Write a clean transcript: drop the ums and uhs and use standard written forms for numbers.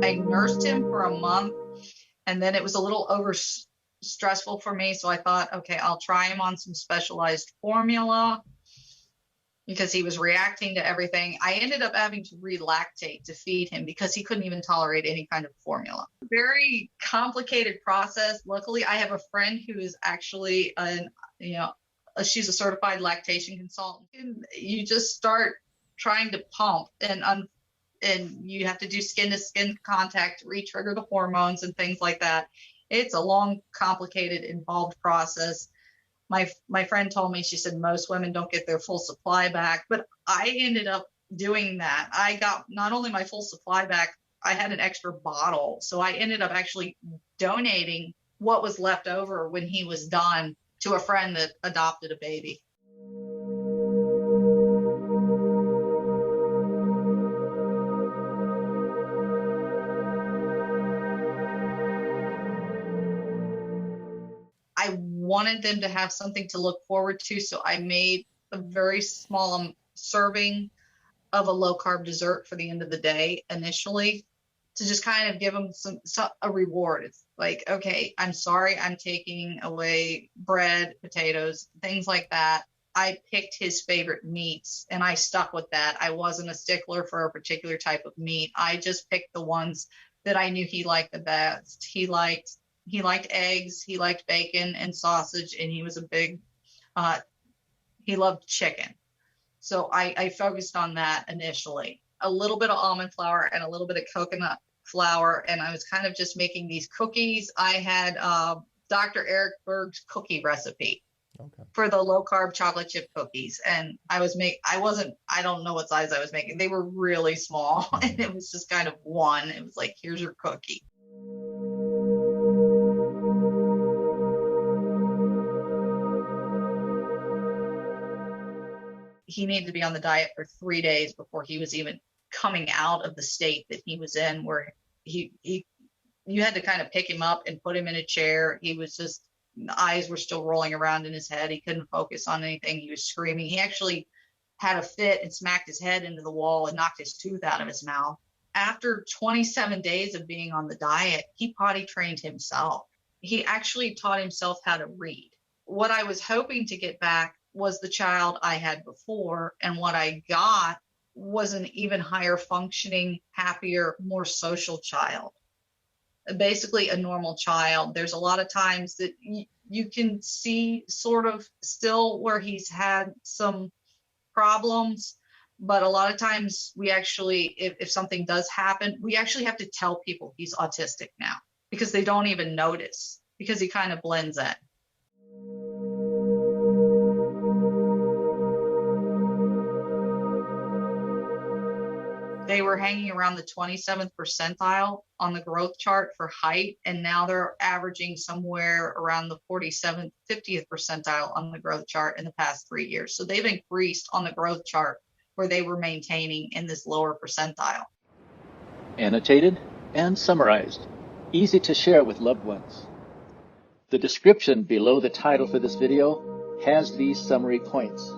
I nursed him for a month, and then it was a little stressful for me. So I thought, okay, I'll try him on some specialized formula because he was reacting to everything. I ended up having to re-lactate to feed him because he couldn't even tolerate any kind of formula. Very complicated process. Luckily, I have a friend who is actually she's a certified lactation consultant. And you just start trying to pump, and you have to do skin to skin contact to re-trigger the hormones and things like that. It's a long, complicated, involved process. My friend told me, she said, most women don't get their full supply back, but I ended up doing that. I got not only my full supply back, I had an extra bottle. So I ended up actually donating what was left over when he was done to a friend that adopted a baby. I wanted them to have something to look forward to, so I made a very small serving of a low carb dessert for the end of the day initially, to just kind of give them a reward. It's like, okay, I'm sorry, I'm taking away bread, potatoes, things like that. I picked his favorite meats and I stuck with that. I wasn't a stickler for a particular type of meat. I just picked the ones that I knew he liked the best. He liked eggs, he liked bacon and sausage, and he was a big, he loved chicken. So I focused on that initially. A little bit of almond flour and a little bit of coconut flour, and I was kind of just making these cookies. I had Dr. Eric Berg's cookie recipe for the low carb chocolate chip cookies, and I don't know what size I was making. They were really small, and it was just kind of one. It was like, here's your cookie. He needed to be on the diet for 3 days before he was even coming out of the state that he was in, where you had to kind of pick him up and put him in a chair. He was just, the eyes were still rolling around in his head. He couldn't focus on anything. He was screaming. He actually had a fit and smacked his head into the wall and knocked his tooth out of his mouth. After 27 days of being on the diet, he potty trained himself. He actually taught himself how to read. What I was hoping to get back was the child I had before, and what I got was an even higher functioning, happier, more social child. Basically a normal child. There's a lot of times that you can see sort of still where he's had some problems, but a lot of times we actually, if something does happen, we actually have to tell people he's autistic now, because they don't even notice, because he kind of blends in. They were hanging around the 27th percentile on the growth chart for height, and now they're averaging somewhere around the 47th, 50th percentile on the growth chart in the past 3 years. So they've increased on the growth chart where they were maintaining in this lower percentile. Annotated and summarized, easy to share with loved ones. The description below the title for this video has these summary points.